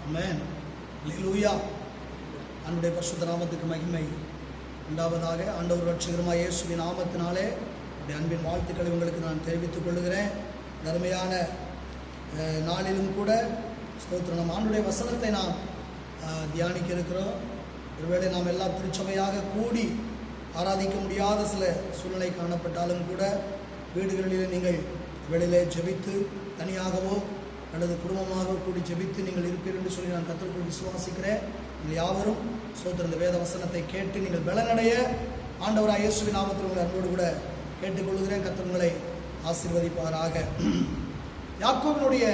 ஆமென். அல்லேலூயா. ஆண்டவருடைய பரிசுத்த நாமத்துக்கு மகிமை உண்டாவதாக. ஆண்டவர் ரட்சகருமாய் இயேசுவின் நாமத்தினாலே என்னுடைய அன்பின் வாழ்த்துக்களை உங்களுக்கு நான் தெரிவித்துக் கொள்கிறேன். அருமையான நாளிலும் கூட ஸ்தோத்திரம். நம் ஆண்டவருடைய வசனத்தை நாம் தியானிக்க இருக்கிறோம். ஒருவேளை நாம் எல்லாம் திருச்சபையாக கூடி ஆராதிக்க முடியாத சில சூழ்நிலை காணப்பட்டாலும் கூட வீடுகளிலே நீங்கள் வெளியிலே ஜெபித்து தனியாகவோ அல்லது குடும்பமாக கூடி ஜெபித்து நீங்கள் இருப்பீர்கள் என்று சொல்லி நான் கர்த்தருக்குள் விசுவாசிக்கிறேன். நீங்கள் யாவரும் ஸ்தோத்திரம் இந்த வேத வசனத்தை கேட்டு நீங்கள் பலனடைய ஆண்டவராகிய இயேசுவின் நாமத்தில் உங்களை அன்போடு கூட கேட்டுக்கொள்கிறேன். கர்த்தர் உங்களை ஆசீர்வதிப்பாராக. யாக்கோபினுடைய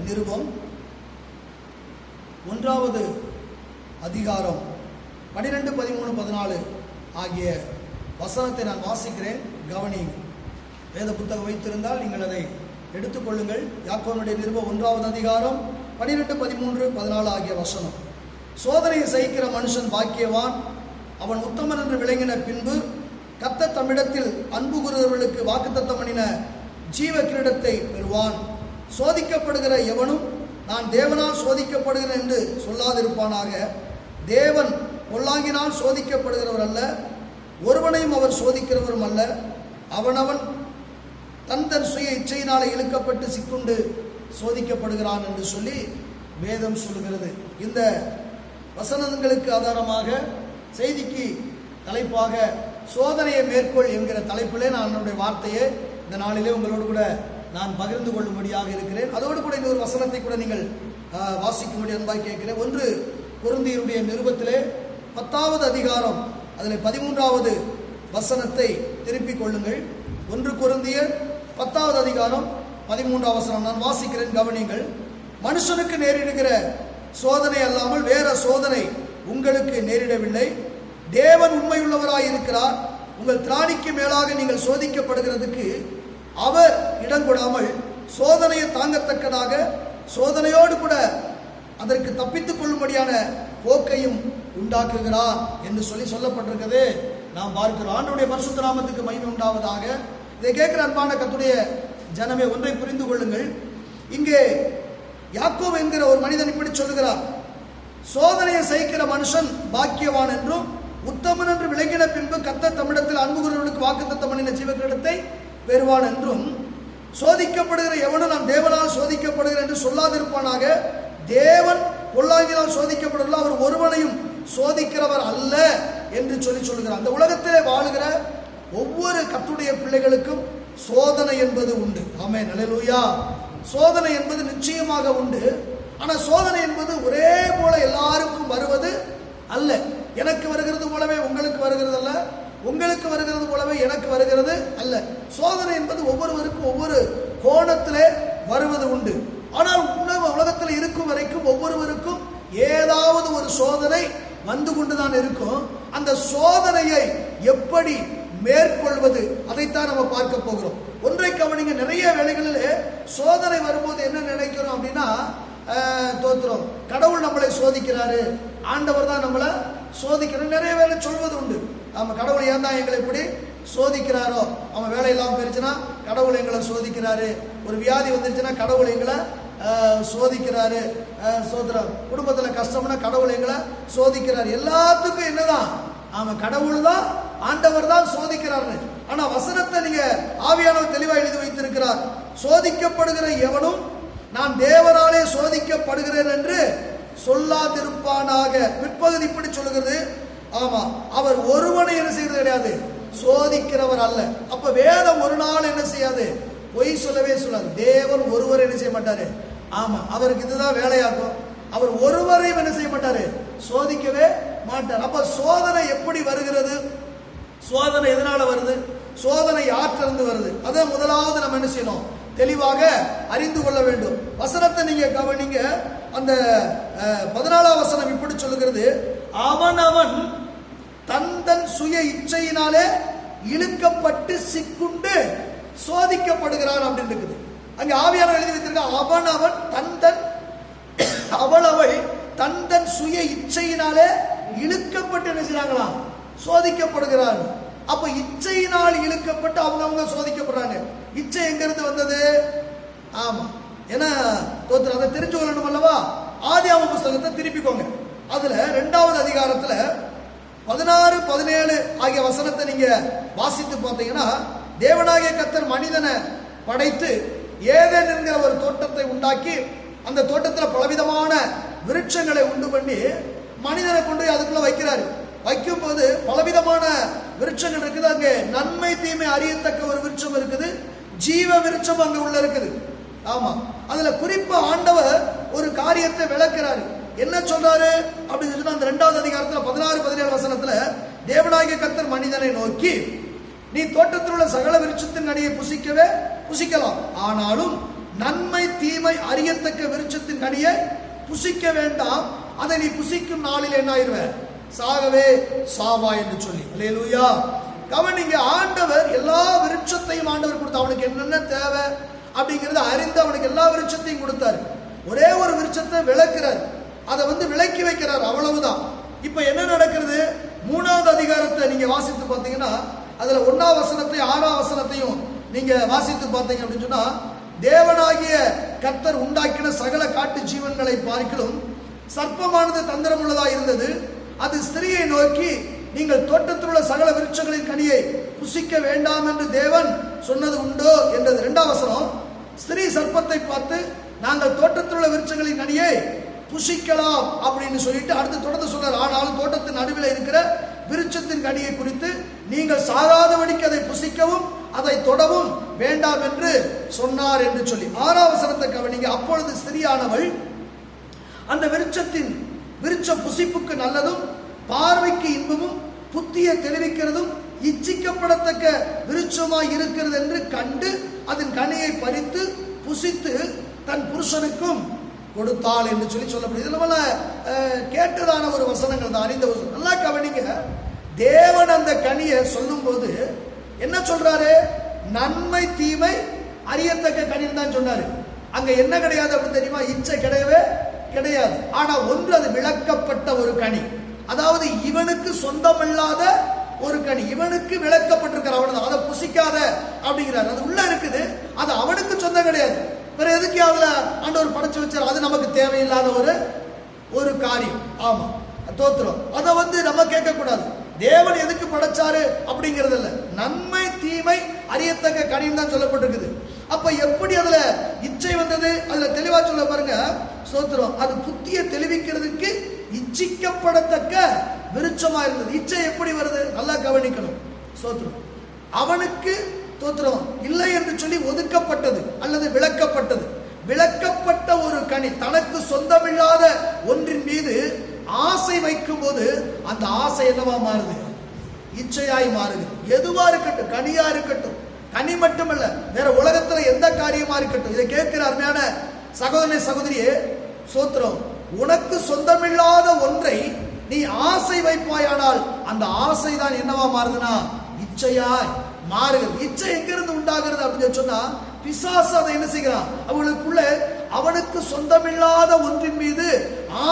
நிருபம் 1வது அதிகாரம் 12, 13, 14 ஆகிய வசனத்தை நான் வாசிக்கிறேன். கவனியுங்கள். வேத புத்தகம் வைத்திருந்தால் நீங்கள் அதை எடுத்துக்கொள்ளுங்கள். யாக்கோபினுடைய நிருபம் 1வது அதிகாரம் 12, 13, 14 ஆகிய வசனம். சோதனையை சகிக்கிற மனுஷன் பாக்கியவான், அவன் உத்தமன் என்று விளங்கின பின்பு கர்த்தர் தம்மிடத்தில் அன்பு கூறுகிறவர்களுக்கு வாக்குத்தத்தம் பண்ணின ஜீவ கிரீடத்தை பெறுவான். சோதிக்கப்படுகிற எவனும் நான் தேவனால் சோதிக்கப்படுகிறேன் என்று சொல்லாதிருப்பானாக. தேவன் பொல்லாங்கினால் சோதிக்கப்படுகிறவர் அல்ல, ஒருவனையும் அவர் சோதிக்கிறவரும் அல்ல. அவனவன் தன் சுய இச்சையினாலே இழுக்கப்பட்டு சிக்குண்டு சோதிக்கப்படுகிறான் என்று சொல்லி வேதம் சொல்லுகிறது. இந்த வசனங்களுக்கு ஆதாரமாக செய்திக்கு தலைப்பாக சோதனையை மேற்கொள் என்கிற தலைப்பிலே நான் என்னுடைய வார்த்தையை இந்த நாளிலே உங்களோடு கூட நான் பகிர்ந்து கொள்ளும்படியாக இருக்கிறேன். அதோடு கூட இன்னொரு வசனத்தை கூட நீங்கள் வாசிக்கும்படி அன்பாய் கேட்கிறேன். 1 கொரிந்தியருடைய நிருபத்திலே 10வது அதிகாரம் அதில் 13வது வசனத்தை திருப்பிக் கொள்ளுங்கள். 1 கொரிந்தியர் 10வது அதிகாரம் 13வது வசனம் நான் வாசிக்கிறேன். கவனிங்கள். மனுஷனுக்கு நேரிடுகிற சோதனை அல்லாமல் வேற சோதனை உங்களுக்கு நேரிடவில்லை. தேவன் உண்மையுள்ளவராய் இருக்கிறார். உங்கள் திராணிக்கு மேலாக நீங்கள் சோதிக்கப்படுகிறதுக்கு அவர் இடம் கொடாமல் சோதனையை தாங்கத்தக்கதாக சோதனையோடு கூட அதற்கு தப்பித்துக் கொள்ளும்படியான போக்கையும் உண்டாக்குகிறார் என்று சொல்லப்பட்டிருக்கிறது நாம் பார்க்கிறோம். ஆண்டவருடைய பரிசுத்த நாமத்துக்கு மகிமை உண்டாவதாக. இதை கேட்கிற அன்பான கர்த்தருடைய ஜனமே, ஒன்றை புரிந்து கொள்ளுங்கள். இங்கே யாக்கோபு என்கிற ஒரு மனிதன் இப்படி சொல்லுகிறார், சோதனையை சகிக்கிற மனுஷன் பாக்கியவான் என்றும் உத்தமன் என்று விளங்கின பின்பு கர்த்தர் தம்மிடத்தில் அன்பு கூறுகிறவர்களுக்கு வாக்குத்தத்தம் பண்ணின ஜீவ கிரீடத்தை பெறுவான் என்றும், சோதிக்கப்படுகிற எவனும் நான் தேவனால் சோதிக்கப்படுகிறேன் என்று சொல்லாதிருப்பானாக. தேவன் பொல்லாங்கினால் சோதிக்கப்படுகிறார், அவர் ஒருவனையும் சோதிக்கிறவர் அல்ல என்று சொல்லுகிறார். அந்த உலகத்திலே வாழுகிற ஒவ்வொரு கர்த்தருடைய பிள்ளைகளுக்கும் சோதனை என்பது உண்டு. ஆமென். அல்லேலூயா. சோதனை என்பது நிச்சயமாக உண்டு. ஆனால் சோதனை என்பது ஒரே போல எல்லாருக்கும் வருவது அல்ல. எனக்கு வருகிறது போலவே உங்களுக்கு வருகிறது அல்ல, உங்களுக்கு வருகிறது போலவே எனக்கு வருகிறது அல்ல. சோதனை என்பது ஒவ்வொருவருக்கும் ஒவ்வொரு கோணத்திலே வருவது உண்டு. ஆனால் உலகத்தில் இருக்கும் வரைக்கும் ஒவ்வொருவருக்கும் ஏதாவது ஒரு சோதனை வந்து கொண்டுதான் இருக்கும். அந்த சோதனையை எப்படி மேற்கொள்வது, அதைத்தான் நம்ம பார்க்க போகிறோம். ஒன்றை கவனிங்க. நிறைய வேளைகளில் சோதனை வரும்போது என்ன நினைக்கிறோம் அப்படின்னா, தோத்துறோம், கடவுள் நம்மளை சோதிக்கிறாரு, ஆண்டவர் தான் நம்மளை சோதிக்கிறார், நிறைய வேலை சொல்வது உண்டு. நம்ம கடவுள் ஏன் தான் எங்களை இப்படி சோதிக்கிறாரோ, அவன் வேலை இல்லாமல் போயிருச்சுன்னா கடவுள் எங்களை சோதிக்கிறாரு, ஒரு வியாதி வந்துருச்சுன்னா கடவுள் எங்களை சோதிக்கிறாரு, சோதரம் குடும்பத்தில் கஷ்டம்னா கடவுள் எங்களை சோதிக்கிறார். எல்லாத்துக்கும் என்னதான், அவன் கடவுள் தான், ஆண்டவர் தான் சோதிக்கிறாரு. ஆனா வசனத்தை நீங்க ஆவியானவர் தெளிவாக எழுதி வைத்திருக்கிறார். சோதிக்கப்படுகிற எவனும் நான் தேவனாலே சோதிக்கப்படுகிறேன் என்று சொல்லாதிருப்பானாக. பிற்பகுதி இப்படி சொல்லுகிறது. ஆமா, அவர் ஒருவனை என்ன செய்யறது கிடையாது, சோதிக்கிறவர் அல்ல. அப்ப வேதம் ஒரு நாள் என்ன செய்யாது, பொய் சொல்லவே சொல்லாது. தேவன் ஒருவர் என்ன செய்ய மாட்டாரு. ஆமா, அவருக்கு இதுதான் வேலையாகும். அவர் ஒருவரையும் என்ன செய்ய மாட்டாரு, சோதிக்கவே மாட்டார். அப்ப சோதனை எப்படி வருகிறது, சோதனை எதனால வருது, சோதனை யாற்றிலிருந்து வருது, அதான் முதலாவது நம்ம என்ன செய்யணும், தெளிவாக அறிந்து கொள்ள வேண்டும். வசனத்தை நீங்க கவனிங்க. அந்த 14வது வசனம் இப்படி சொல்லுகிறது, அவனவன் தன் சுய இச்சையினாலே இழுக்கப்பட்டு சிக்குண்டு சோதிக்கப்படுகிறான் அப்படின்னு இருக்குது. அங்க ஆவியானவர் எழுதி வைத்திருக்க, அவனவன் அவளவள் தன் சுய இச்சையினாலே இழுக்கப்பட்டு என்ன செய்றாங்களாம், சோதிக்கப்படுகிறான். அப்ப இச்சையினால் இழுக்கப்பட்டு அவங்க சோதிக்கப்படுறாங்க. இச்சை எங்க இருந்து வந்தது? ஆமா, ஏன்னா அதை தெரிஞ்சு கொள்ளணும் அல்லவா? ஆதியாகம புஸ்தகத்தை திருப்பிக்கோங்க. அதுல 2வது அதிகாரத்துல 16, 17 ஆகிய வசனத்தை நீங்க வாசித்து பார்த்தீங்கன்னா, தேவனாகிய கர்த்தர் மனிதனை படைத்து ஏதேன் என்கிற ஒரு தோட்டத்தை உண்டாக்கி அந்த தோட்டத்தில் பலவிதமான விருட்சங்களை உண்டு பண்ணி மனிதனை கொண்டு அதுக்குள்ள வைக்கிறாரு. வைக்கும் போது பலவிதமான விருட்சங்கள் இருக்குது. அங்கே நன்மை தீமை அறியத்தக்க ஒரு விருட்சம் இருக்குது, ஜீவ விருட்சம் அங்க உள்ள இருக்குது. ஆமா, அதுல குறிப்பா ஆண்டவர் ஒரு காரியத்தை விளக்குறாரு. என்ன சொல்றாரு அப்படின்னு சொன்னா, அந்த 2வது அதிகாரத்துல 16, 17 வசனத்துல தேவனாகிய கர்த்தர் மனிதனை நோக்கி, நீ தோட்டத்தில் உள்ள சகல விருட்சத்தின் கனியை புசிக்கலாம், ஆனாலும் நன்மை தீமை அறியத்தக்க விருட்சத்தின் கனியை புசிக்க வேண்டாம், அதை நீ புசிக்கும் நாளில் என்ன ஆயிருவ, சாகவே சாவா என்று சொல்லி. அல்லேலூயா. கவனிங்க, ஆண்டவர் எல்லா விருட்சத்தையும் ஆண்டவர் கொடுத்து அவனுக்கு என்னென்ன தேவை அப்படிங்கிறத அறிந்து அவனுக்கு எல்லா விருட்சத்தையும் கொடுத்தாரு. ஒரே ஒரு விருட்சத்தை விளக்குறாரு, அதை விளக்கி வைக்கிறார், அவ்வளவுதான். இப்ப என்ன நடக்கிறது, 3வது அதிகாரத்தை நீங்க வாசித்து பார்த்தீங்கன்னா, அதுல 1ஆம் வசனத்தை 6ஆம் வசனத்தையும் நீங்க வாசித்து பார்த்தீங்க அப்படின்னு சொன்னா, தேவனாகிய கர்த்தர் உண்டாக்கின சகல காட்டு ஜீவன்களை பார்க்கிலும் சர்ப்பமானது தந்திரம் உள்ளதா இருந்தது. அது ஸ்திரியை நோக்கி, நீங்கள் தோட்டத்தில் உள்ள சகல விருட்சங்களின் கனியை புசிக்க வேண்டாம் என்று தேவன் சொன்னது உண்டோ என்றது. 2ஆம் வசனம், ஸ்திரீ சர்ப்பத்தை பார்த்து, நாங்கள் தோட்டத்தில் உள்ள விருட்சங்களின் கனியை புசிக்கலாம் அப்படின்னு சொல்லிட்டு அடுத்து தொடர்ந்து சொல்றார், ஆனாலும் தோட்டத்தின் நடுவில் இருக்கிற விருட்சத்தின் கனியை குறித்து நீங்கள் சாகாதபடிக்கு அதை புசிக்கவும் அதை தொடவும் வேண்டாம் என்று சொன்னார் என்று சொல்லி. 6ஆம் வசனத்தை கவனிங்க. அப்பொழுது ஸ்திரியானவள் அந்த விருட்ச புசிப்புக்கு நல்லதும் பார்வைக்கு இன்பமும் புத்தியை தெரிவிக்கிறதும் இச்சிக்கப்படத்தக்க விருட்சமாய் இருக்கிறது என்று கண்டு அதன் கனியை பறித்து புசித்து தன் புருஷனுக்கும் கொடுத்தாள் என்று சொல்லி சொல்லப்படுது. நம்மள கேட்டதான ஒரு வசனங்கள் தான், அறிந்த வசனம். நல்லா கவனிங்க, தேவன் அந்த கனியை சொல்லும் போது என்ன சொல்றாரு, நன்மை தீமை அறியத்தக்க கனின்னு தான் சொன்னாரு. அங்க என்ன கிடையாது அப்படின்னு தெரியுமா, இச்சை கிடையவே கிடையாது. ஆனா ஒன்று, அது விளக்கப்பட்ட ஒரு கனி, அதாவது இவனுக்கு சொந்தமில்லாத ஒரு கனி, இவனுக்கு விளக்கப்பட்டிருக்கிற, அவன் அதை புசிக்காத அப்படிங்கிறார். அது உள்ள இருக்குது, அது அவனுக்கு சொந்தம் கிடையாது. வேற எதுக்கு அதுல ஆண்டவர் படைச்சு வச்சார், அது நமக்கு தேவையில்லாத ஒரு காரியம். ஆமா, தோத்திரம். அதை நம்ம கேட்க கூடாது. தேவன் எதுக்கு படைச்சாரு அப்படிங்கிறது இல்ல, நன்மை தீமை அறியத்தக்க கனின்னு தான் சொல்லப்பட்டிருக்குது. அப்ப எப்படி அதுல இச்சை வந்தது, அதுல தெளிவா சொல்ல பாருங்க. ஸ்தோத்திரம். அது புத்தியை தெளிவிக்கிறதுக்கு இச்சிக்கப்படத்தக்க விருட்சமா இருந்தது. இச்சை எப்படி வருது, நல்லா கவனிக்கணும். ஸ்தோத்திரம். அவனுக்கு தோத்திரம் இல்லை என்று சொல்லி ஒதுக்கப்பட்டது அல்லது விளக்கப்பட்டது. விளக்கப்பட்ட ஒரு கனி, தனக்கு சொந்தமில்லாத ஒன்றின் மீது ஆசை வைக்கும் போது அந்த ஆசை என்னவா மாறுது, இச்சையாய் மாறுகிறது. எதுவா இருக்கட்டும், கனியா இருக்கட்டும், கனி மட்டுமல்ல, வேற உலகத்துல எந்த காரியமா இருக்கட்டும். இதை கேட்கிற அருமையான சகோதரனே சகோதரியே, சோத்திரம், உனக்கு சொந்தமில்லாத ஒன்றை நீ ஆசை வைப்பாயானால் அந்த ஆசை தான் என்னவா மாறுதுன்னா இச்சையாய் மாறுகிறது. இச்சை எங்கிருந்து உண்டாகிறது அப்படின்னு சொன்னா, பிசாசு அதை என்ன செய்கிறான், அவளுக்குள்ள அவனுக்கு சொந்தமில்லாத ஒன்றின் மீது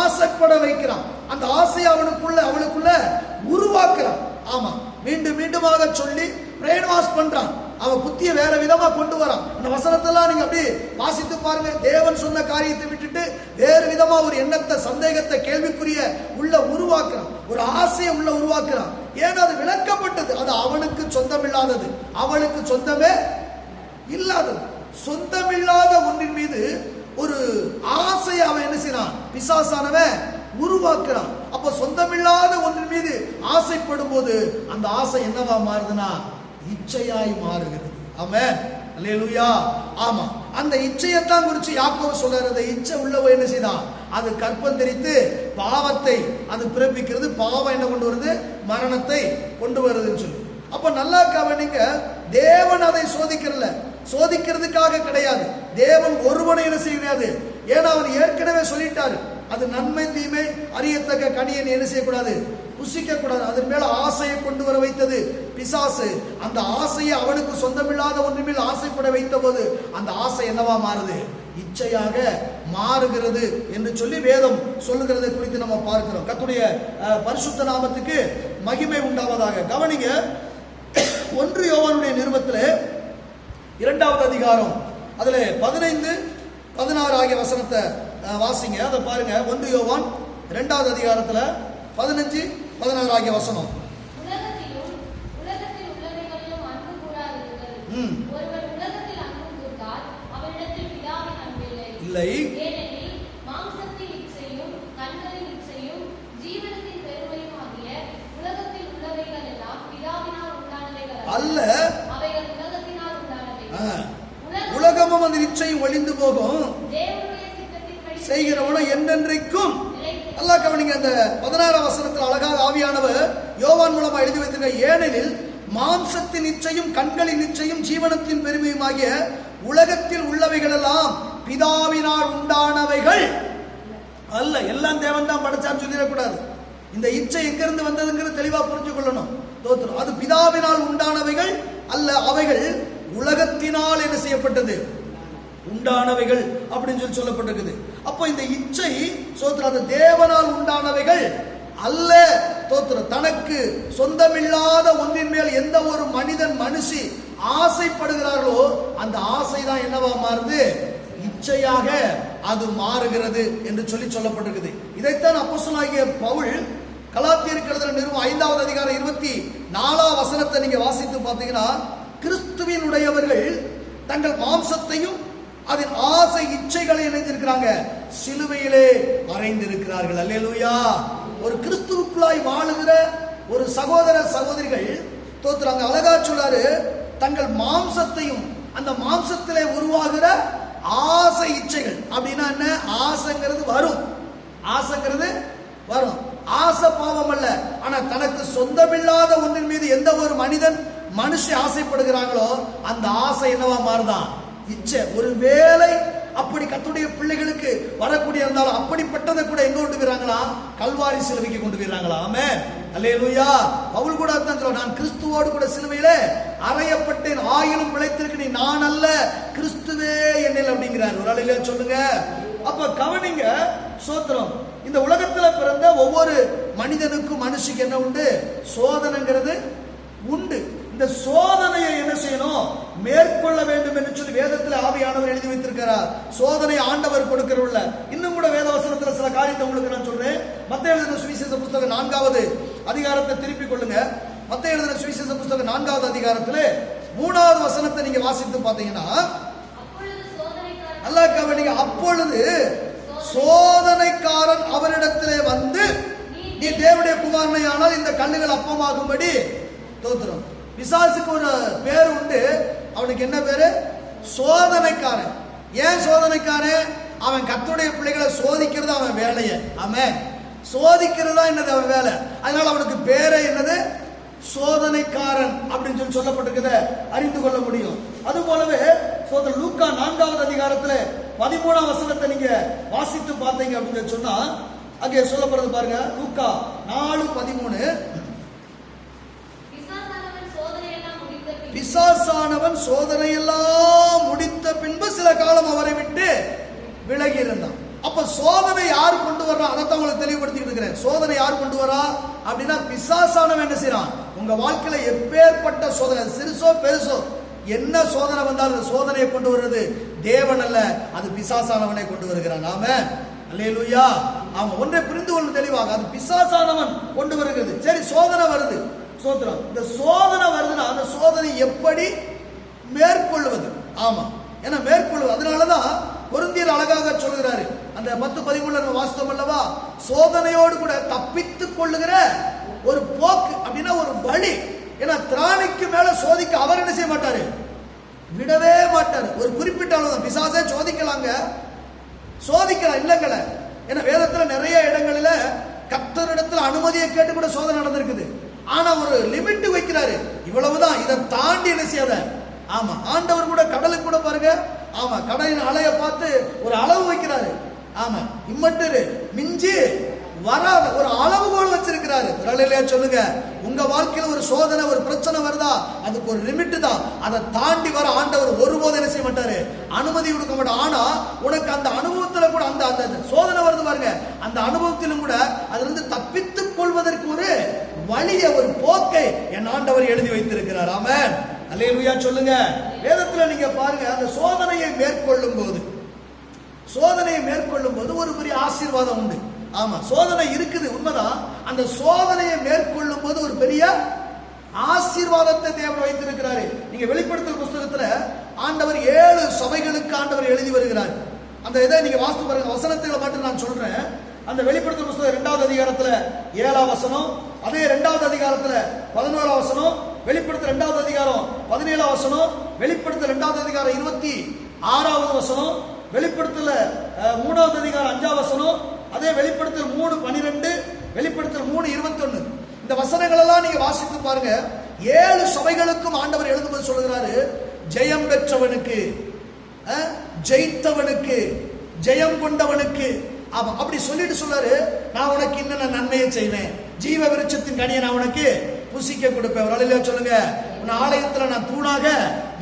ஆசைப்பட வைக்கிறான். அந்த ஆசையை அவளுக்குள்ள உருவாக்குறான். ஆமா, மீண்டும் மீண்டுமாக சொல்லி பிரெயின் வாஷ் பண்றான். அவன் புத்திய வேற விதமா கொண்டு வரான். அந்த வசனத்தெல்லாம் நீங்க அப்படி வாசித்து பாருங்க. தேவன் சொன்ன காரியத்தை விட்டுட்டு வேறு விதமா ஒரு எண்ணத்தை, சந்தேகத்தை, கேள்விக்குரிய உள்ள உருவாக்குறான், ஒரு ஆசையை உள்ள உருவாக்குறான். ஏன்னா அது விளக்கப்பட்டது, அது அவனுக்கு சொந்தமில்லாதது, அவளுக்கு சொந்தமே இல்லாதது. சொந்தமில்லாத ஒன்றின் மீது ஒரு ஆசையை அவன் என்ன செய்யறான், பிசாசானவன் உருவாக்குறான். அப்ப சொந்தமில்லாத ஒன்றின் மீது ஆசைப்படும் போது அந்த ஆசை என்னவா மாறுதுன்னா இச்சையாய் மாறுகிறது. ஆமென், அல்லேலூயா. ஆமா, அந்த இச்சையத்தான் குறித்து யாக்கோபு சொல்றாரு. அந்த இச்சை உள்ளவ என்ன செய்தான், அது கற்பம் தெரித்து பாவத்தை அது பிறப்பிக்கிறது. பாவம் என்ன கொண்டு வருது, மரணத்தை கொண்டு வருதுன்னு சொல்லி. அப்ப நல்லா கவனிங்க, தேவன் அதை சோதிக்கிறதுக்காக கிடையாது. தேவன் ஒருவனை என்ன செய்யாது, ஏன்னா அவர் ஏற்கனவே சொல்லிட்டாரு, அது நன்மை தீமை அறியத்தக்க கனியை என்ன செய்யக்கூடாது, புசிக்க கூடாது. அதன் மேல ஆசையை கொண்டு வர வைத்தது பிசாசு. அந்த ஆசையை அவனுக்கு சொந்தமில்லாத ஒன்றின் மேல் ஆசைப்பட வைத்த போது அந்த ஆசை என்னவா மாறுது, இச்சையாக மாறுகிறது என்று சொல்லி வேதம் சொல்லுகிறதை குறித்து நம்ம பார்க்கிறோம். கர்த்தருடைய பரிசுத்த நாமத்துக்கு மகிமை உண்டாவதாக. கவனிங்க, 1 யோவானுடைய நிருபத்தில் 2வது அதிகாரம் அதுல 15, 16 ஆகிய வசனத்தை வாசிங்க, அதை பாருங்க. 1 யோவான் 2வது அதிகாரத்துல 15-16 ஆகிய வசனம். இல்லை, அல்ல, உலகமும் அந்த நிச்சயம் ஒளிந்து போகும், செய்கிறவனோ என்றென்றைக்கும். நல்லா கவனிங்க, அந்த 16 வசனத்தில் அழகாக ஆவியானவர் யோவான் மூலமா எழுதி வைத்திருக்க, ஏனெனில் மாம்சத்தின் நிச்சயம் கண்களின் நிச்சயம் ஜீவனத்தின் பெருமையும் ஆகிய உலகத்தில் உள்ளவைகள் எல்லாம் பிதாவினால் உண்டானவைகள் அல்ல. எல்லாம் தேவன் தான் படைச்சான்னு சொல்லிடக்கூடாது. இந்த இச்சை எங்கிருந்து வந்ததுங்கிறது தெளிவா புரிஞ்சு கொள்ளணும். தோத்திரம், அது பிதாவினால் உண்டானவைகள் அல்ல, அவைகள் உலகத்தினால் என்ன செய்யப்பட்டது, உண்டானவைகள் அப்படின்னு சொல்லப்பட்டிருக்குது. அப்போ இந்த இச்சை சோத்திரம் அது தேவனால் உண்டானவைகள் அல்ல. தோத்திரம், தனக்கு சொந்தமில்லாத ஒன்றின் மேல் எந்த ஒரு மனிதன் மனுஷி ஆசைப்படுகிறார்களோ அந்த ஆசை தான் என்னவா மாறுது, இச்சையாக அது மாறுகிறது என்று சொல்லப்பட்டிருக்குது. இதைத்தான் அப்போஸ்தலனாகிய பவுல் கலாத்தியருக்கு எழுதின நிருபம் 5வது அதிகாரம் 24 வசனத்தை நீங்க வாசித்து பார்த்தீங்கன்னா, கிறிஸ்துவினுடையவர்கள் தங்கள் மாம்சத்தையும் அதன் ஆசை இச்சைகளை இணைந்திருக்கிறாங்க, சிலுவையிலே அறைந்திருக்கிறார்கள். அல்லேலூயா. ஒரு கிறிஸ்துவுக்குள்ளாய் வாழுகிற ஒரு சகோதர சகோதரிகள் தோத்துறாங்க. அழகா சொல்லாரு, தங்கள் மாம்சத்தையும் அந்த மாம்சத்திலே உருவாகிற ஆசை இச்சைகள். அப்படின்னா என்ன, ஆசைங்கிறது வரும், ஆசைங்கிறது வரும். ஆசை பாவம் அல்ல, ஆனா தனக்கு சொந்தமில்லாத ஒன்றின் மீது எந்த ஒரு மனிதன் மனுஷ ஆசைப்படுகிறாங்களோ அந்த ஆசை என்னவா மாறுதான், இச்சை. ஒரு வேளை அப்படி கர்த்தருடைய பிள்ளைகளுக்கு வரக்கூடிய இருந்தாலும் அப்படிப்பட்டதை கூட எங்க கொண்டு போயிறாங்களா, கல்வாரி சிலுவைக்கு கொண்டு போயிறாங்களா. ஆமென், அல்லேலூயா. பவுல் கூட அதான் சொல்றார், நான் கிறிஸ்துவோடு கூட சிலுவையிலே அறையப்பட்டேன், ஆயிலும் பிழைத்திருக்கு நீ, நான் அல்ல கிறிஸ்துவே என்னில் அப்படிங்கிறார். ஒரு ஆளிலே சொல்லுங்க. அப்ப கவனிங்க, சோத்திரம், இந்த உலகத்துல பிறந்த ஒவ்வொரு மனிதனுக்கும் மனுஷிக்கு என்ன உண்டு, சோதனைங்கிறது உண்டு. இந்த சோதனையை என்ன செய்யணும், மேற்கொள்ள வேண்டும் என்று சொல்லி வேதத்தில் ஆவியானவர் எழுதி வைத்திருக்கிறார். சோதனை ஆண்டவர் கொடுக்கிறவல்ல. இன்னும் கூட வேத வசனத்தில் சில காரியத்தை உங்களுக்கு நான் சொல்றேன். மத்தேயு எழுதின சுவிசேஷ புத்தகம் 4வது அதிகாரத்தை திருப்பிக் கொள்ளுங்க. மத்தேயு எழுதின சுவிசேஷ புத்தகம் 4வது அதிகாரத்தில் 3வது வசனத்தை நீங்க வாசித்து பார்த்தீங்கன்னா, நல்லா கவனிங்க, அப்பொழுது சோதனைக்காரன் அவரிடத்திலே வந்து, நீ தேவனுடைய குமாரனை ஆனால் இந்த கல்லுகள் அப்பமாகும்படி. தோத்திரம், பிசாசுக்கு ஒரு பேர் உண்டு. அவனுக்கு என்ன பேரு, சோதனைக்காரன். ஏன் சோதனைக்காரன், அவன் கர்த்தருடைய பிள்ளைகளை சோதிக்கிறது அவன் வேலையை. ஆமென், சோதிக்கிறதா என்னது அவன் வேலை. அதனால அவனுக்கு பேரே என்னது, சோதனைக்காரன் அப்படின்னு சொல்லப்பட்டிருக்கிறத அறிந்து கொள்ள முடியும். அது போலவே லூக்கா 4வது அதிகாரத்தில் 13ஆம் வசனத்தை நீங்க வாசித்து பார்த்தீங்க அப்படின்னு சொன்னா, அங்கே சொல்லப்படுறது பாருங்க. லூக்கா 4:13, பிசாசானவன் சோதனையெல்லாம் முடித்த பின்பு சில காலம் அவரை விட்டு விலகி இருந்தான். அப்ப சோதனை யார் கொண்டு வர்றா, அதைத்தான் உங்களுக்கு தெளிவுபடுத்திட்டு இருக்கிறேன். சோதனை யார் கொண்டு வரா அப்படின்னா, பிசாசானவன் என்ன செய்யறான், உங்க வாழ்க்கையில எப்பேற்பட்ட சோதனை, சிறுசோ பெருசோ என்ன சோதனை வந்தாலும் சோதனையை கொண்டு வருவது தேவன் அல்ல, அது பிசாசானவனை கொண்டு வருகிறான். ஆமென், அல்லேலூயா. ஆமா, ஒன்றை புரிந்து கொள்ளும் தெளிவாக, அது பிசாசானவன் கொண்டு வருகிறது. சரி, சோதனை வருது, சோத்திரம். இந்த சோதனை வருதுன்னா அந்த சோதனை எப்படி மேற்கொள்வது? ஆமா, ஏன்னா மேற்கொள்வது. அதனாலதான் கொரிந்தியர் அழகாக சொல்கிறாரு, அந்த 10:13 வாஸ்தவம் அல்லவா, சோதனையோடு கூட தப்பித்துக் கொள்ளுகிற ஒரு போக்கு அப்படின்னா ஒரு வழி. ஏன்னா திராணிக்கு மேல சோதிக்க அவர் என்ன செய்ய மாட்டாரு, விடவே மாட்டாரு. ஒரு குறிப்பிட்ட அளவு பிசாசே சோதிக்கலாங்க, சோதிக்கலாம் இல்லைங்கள. ஏன்னா வேதத்துல நிறைய இடங்களில கர்த்தரிடத்துல அனுமதியை கேட்டு கூட சோதனை நடந்திருக்குது. ஆனா ஒரு லிமிட் வைக்கிறாரு, இவ்வளவுதான், இதை தாண்டி என்ன செய்யாத. ஆமா, ஆண்டவர் கூட கடலுக்கு கூட பாருங்க, ஆமா, கடலின் அலைய பார்த்து ஒரு அளவு வைக்கிறாரு. ஆமா, இம்மட்டு மிஞ்சி வராத ஒரு அளவுகோல் வச்சிருக்கிறாரு. சொல்லுங்க, உங்க வாழ்க்கையில ஒரு சோதனை ஒரு பிரச்சனை வருதா, அதுக்கு ஒரு லிமிட் தான். அதை தாண்டி வர ஆண்டவர் ஒருபோது என்ன செய்ய மாட்டாரு, அனுமதி கொடுக்க மாட்டார். ஆனா உனக்கு அந்த அனுபவத்துல கூட அந்த அந்த சோதனை வருது பாருங்க, அந்த அனுபவத்திலும் கூட அதுல இருந்து தப்பித்துக் கொள்வதற்கு ஒரு வழியை, ஒரு போக்கை என் ஆண்டவர் எழுதி வைத்திருக்கிறார். ஆமென், அல்லேலூயா. சொல்லுங்க, வேதத்துல நீங்க பாருங்க, அந்த சோதனையை மேற்கொள்ளும் போது, சோதனையை மேற்கொள்ளும் போது ஒரு பெரிய ஆசீர்வாதம் உண்டு. ஆமா, சோதனை இருக்குது, உண்மைதான். அந்த சோதனையை மேற்கொள்ளும் போது ஒரு பெரிய ஆசீர்வாதத்தை தேவன் வைத்திருக்கிறாரு. நீங்க வெளிப்படுத்தல் புஸ்தகத்துல ஆண்டவர் 7 சபைகளுக்கு ஆண்டவர் எழுதி வருகிறார். அந்த இதை நீங்க வாசித்து பாருங்க. வசனத்துல மட்டும் நான் சொல்றேன். அந்த வெளிப்படுத்தல் புஸ்தகம் 2வது அதிகாரத்துல 7ஆம் வசனம், அதே 2வது அதிகாரத்துல 11ஆம் வசனம், வெளிப்படுத்தல் 2வது அதிகாரம் 17ஆம் வசனம், வெளிப்படுத்தல் 2வது அதிகாரம் 26வது வசனம், வெளிப்படுத்தல 3வது அதிகாரம் 5ஆம் வசனம், அதே வெளிப்படுத்தல் 3:12, வெளிப்படுத்தல் 3:21. இந்த வசனங்கள் எல்லாம் நீங்க வாசித்து பாருங்க. 7 சபைகளுக்கும் ஆண்டவர் எழுதும்போது சொல்லுகிறாரு, ஜெயம் பெற்றவனுக்கு, ஜெயித்தவனுக்கு, ஜெயம் கொண்டவனுக்கு. அப்படி சொல்லிட்டு சொல்றாரு, நான் உனக்கு இன்னும் நன்மையை செய்வேன், ஜீவ விருட்சத்தின் கனியை நான் உனக்கு புசிக்க கொடுப்பேன். ஒரு சொல்லுங்க, உன் ஆலயத்துல நான் தூணாக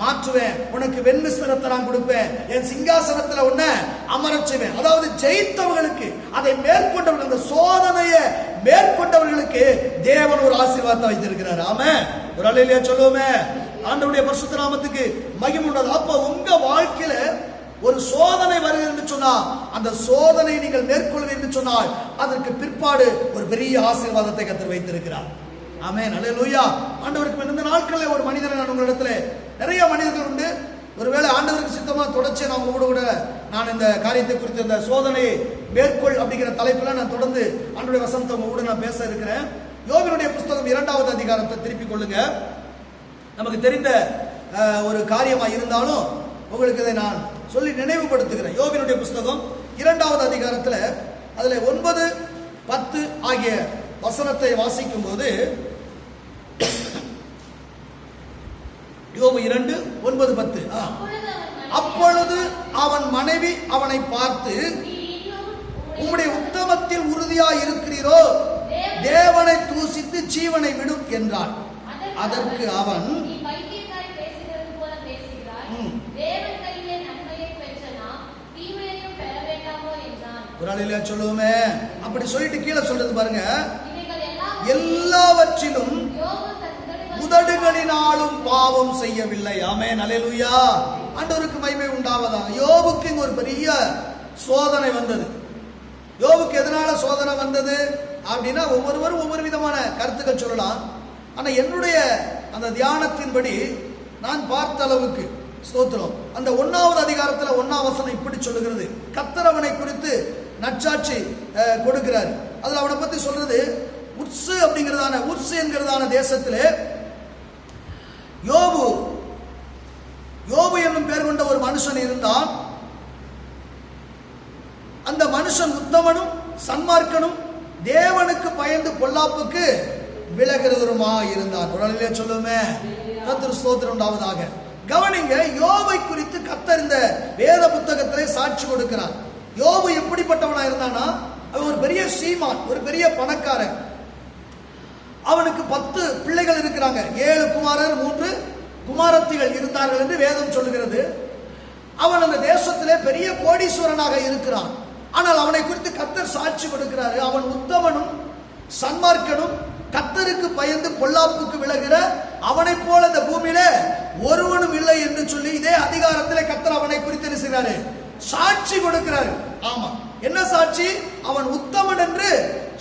மாற்றுவேன், உனக்கு வெண்மிஸ்திரத்தை நான் கொடுப்பேன், என் சிங்காசனத்துல உன்னை அமரச் செய்வேன். அதாவது ஜெயித்தவர்களுக்கு, அதை மேற்கொண்டவர்கள், அந்த சோதனையை மேற்கொண்டவர்களுக்கு தேவன் ஒரு ஆசீர்வாதத்தை வைத்திருக்கிறார். ஆமென். ஒரு அல்லேலூயா சொல்லுவோமே. ஆண்டவருடைய பரிசுத்த நாமத்துக்கு மகிமை உண்டாது. அப்ப உங்க வாழ்க்கையில ஒரு சோதனை வருகிறது என்று சொன்னால், அந்த சோதனை நீங்கள் மேற்கொள்வீர்கள் என்று சொன்னால், அதற்கு பிற்பாடு ஒரு பெரிய ஆசீர்வாதத்தை கர்த்தர் வைத்திருக்கிறார். ஆமென். அல்லேலூயா. ஆண்டவருக்கு இந்த நாட்களில் ஒரு மனிதனை நான் உங்களிடத்துல, நிறைய மனிதர்கள் உண்டு, ஒருவேளை ஆண்டவருக்கு சித்தமா தொடர்ச்சி நான் கூட நான் இந்த காரியத்தை குறித்து, இந்த சோதனை மேற்கொள் அப்படிங்கிற தலைப்பில் நான் தொடர்ந்து ஆண்டவருடைய வசனத்தை உங்க கூட நான் பேச இருக்கிறேன். யோபினுடைய புஸ்தகம் 2வது அதிகாரத்தை திருப்பிக் கொள்ளுங்க. நமக்கு தெரிந்த ஒரு காரியமா இருந்தாலும் உங்களுக்கு இதை நான் சொல்லி நினைவுபடுத்துகிறேன். யோபினுடைய புஸ்தகம் 2வது அதிகாரத்தில் அதுல 9, 10 ஆகிய வசனத்தை வாசிக்கும் போது, யோபு 2, 9, 10. அப்பொழுது அவன் மனைவி அவனை பார்த்து, உம்முடைய உத்தமத்தில் உறுதியாய் இருக்கிறீரோ, தேவனை தூசித்து ஜீவனை விடும் என்றான். அதற்கு அவன், சொல்லுவோமே, அப்படி சொல்லிட்டு கீழே சொல்றது பாருங்க, எல்லாவற்றிலும் உதடுகளினாலும் பாவம் செய்யவில்லை. ஆமென். அல்லேலூயா. ஆண்டவருக்கு மகிமை உண்டாவதாக. யோபுக்கு இங்க ஒரு பெரிய சோதனை வந்தது. யோபுக்கு எதனால சோதனை வந்தது அப்படின்னா, ஒவ்வொருவரும் ஒவ்வொரு விதமான கருத்துக்கள் சொல்லலாம். ஆனா என்னுடைய அந்த தியானத்தின்படி நான் பார்த்த அளவுக்கு, ஸ்தோத்திரம், அந்த 1வது அதிகாரத்தில் 1ஆம் வசனம் இப்படி சொல்லுகிறது. கர்த்தர் அவனை குறித்து நற்சாட்சி கொடுக்கிறார். அதுல அவனை பத்தி சொல்றது, உர்சு அப்படிங்கிறதான, உர்சு என்கிறதான தேசத்திலே யோபு என்னும் பேர் கொண்ட ஒரு மனுஷன் இருந்தான். அந்த மனுஷன் உத்தமனும் சன்மார்க்கனும் தேவனுக்கு பயந்து பொல்லாப்புக்கு விலகிறவருமா இருந்தான். ஒரு நாளிலே சொல்லுமே, கர்த்தர் ஸ்தோத்திரம் உண்டாவதாக. கவனிங்க, யோபை குறித்து கர்த்தர் இந்த வேத புத்தகத்திலே சாட்சி கொடுக்கிறார். யோபு எப்படிப்பட்டவனா இருந்தானா, அவன் ஒரு பெரிய சீமான், ஒரு பெரிய பணக்காரன். அவனுக்கு 10 பிள்ளைகள் இருக்கிறாங்க. 7 குமாரர் 3 குமாரத்திகள் இருந்தார்கள் என்று வேதம் சொல்லுகிறது. அவன் அந்த தேசத்திலே பெரிய கோடீஸ்வரனாக இருக்கிறான். ஆனால் அவனை குறித்து கர்த்தர் சாட்சி கொடுக்கிறாரு, அவன் உத்தமனும் சன்மார்க்கனும் கர்த்தருக்கு பயந்து பொல்லாப்புக்கு விலகிற அவனை போல இந்த பூமியில ஒருவனும் இல்லை என்று சொல்லி இதே அதிகாரத்தில் கர்த்தர் அவனை குறித்து இருக்கிறாரு, சாட்சி கொடுக்கிறாரு. ஆமா, என்ன சாட்சி? அவன் உத்தமன் என்று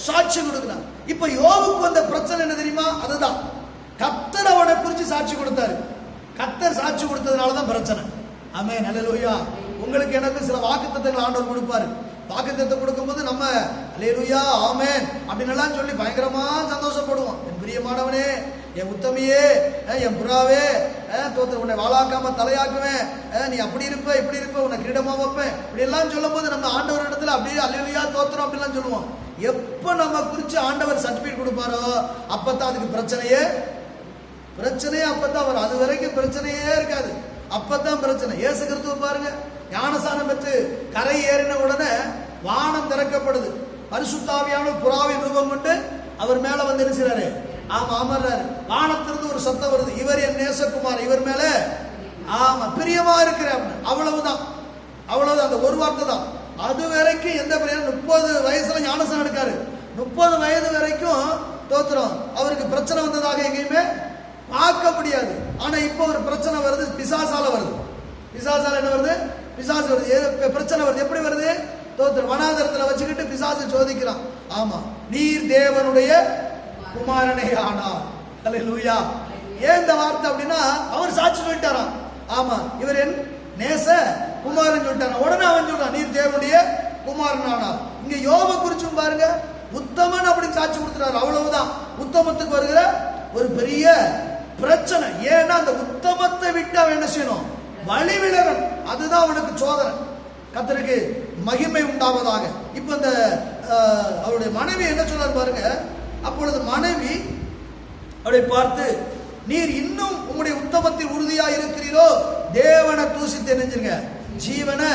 சாட்சி கொடுக்கிறார். இப்ப யோபுக்கு வந்த பிரச்சனை என்ன தெரியுமா? அதுதான், கர்த்தர் அவனை குறித்து சாட்சி கொடுத்தாரு. கர்த்தர் சாட்சி கொடுத்ததுனாலதான் பிரச்சனை. ஆமென். அல்லேலூயா. உங்களுக்கு எனக்கு சில வாக்குத்தத்தங்கள் ஆண்டவர் கொடுப்பாரு. வாக்குத்தத்தம் கொடுக்கும்போது நம்ம அல்லேலூயா ஆமென் அப்படின்னு எல்லாம் சொல்லி பயங்கரமா சந்தோஷப்படுவோம். என் பிரியமானவனே, என் உத்தமியே, என் புறாவே, உன்னை வாழாக்காம தலையாக்குவேன், நீ அப்படி இருப்ப இப்படி இருப்ப, உன்னை கிரீடமா வைப்பேன், இப்படி எல்லாம் சொல்லும் போது நம்ம ஆண்டவர் இடத்துல அப்படியே அல்லேலூயா தோத்திரம் அப்படிலாம் சொல்லுவோம். எப்ப நம்ம குறிச்சு ஆண்டவர் சர்டிபிகேட் கொடுப்பாரோ அப்பதான் அதுக்கு பிரச்சனையே அப்பதான் வரும். அது வரைக்கும் பிரச்சனையே இருக்காது, அப்பதான் பிரச்சனை. இயேசு கிறிஸ்துவை பாருங்க, ஞானசானம் பெற்று கரை ஏறின உடனே வானம் திறக்கப்படுது. பரிசுத்த ஆவியானவர் புறாவின் ரூபம் கொண்டு அவர் மேல வந்து இருக்கிறாரு. ஆமா, அமர்றாரு. வானத்திலிருந்து ஒரு சத்தம் வருது, இவர் என் நேசகுமார், இவர் மேல ஆமா பிரியமா இருக்கிறேன். அவ்வளவுதான், அந்த ஒரு வார்த்தை தான். அது வரைக்கும் எந்த பிரியம்? 30 வயசுல ஞானசானம் எடுக்காரு. 30 வயது வரைக்கும் தோத்திரம் அவருக்கு பிரச்சனை வந்ததாக எங்கேயுமே பார்க்க முடியாது. ஆனா இப்ப ஒரு பிரச்சனை வருது, பிசாசால வருது. பிசாசால என்ன வருது? பிசாசு வருது, பிரச்சனை வருது. எப்படி வருது? தோத்திரம். வனாந்தரத்துல வச்சுக்கிட்டு பிசாசு சோதிக்கிறான். ஆமா, நீர் தேவனுடைய குமாரனே ஆனார். அல்லேலூயா. ஏன் இந்த வார்த்தை அப்படின்னா, அவர் சாட்சி சொல்லிட்டாராம். ஆமா, இவர் என் நேச குமாரன் சொல்லிட்டாராம். உடனே அவன் சொல்றான், நீர் தேவனுடைய குமாரன் ஆனார். இங்க யோப குறிச்சும் பாருங்க, உத்தமன் அப்படி சாட்சி கொடுத்துறாரு. அவ்வளவுதான். உத்தமத்துக்கு வருகிற ஒரு பெரிய பிரச்சனை. ஏன்னா அந்த உத்தமத்தை விட்டு அவன் என்ன செய்யணும்? வழி விலகணும். அதுதான் அவனுக்கு சோதனை. கர்த்தருக்கு மகிமை உண்டாவதாக. இப்ப இந்த அவருடைய மனைவி என்ன சொல்றாரு பாருங்க. அப்பொழுது மனைவி அவரை பார்த்து, நீர் இன்னும் உங்களுடைய உத்தமத்தில் உறுதியா இருக்கிறீரோ, தேவனை தூசித்து நினைஞ்சிருங்க, ஜீவனை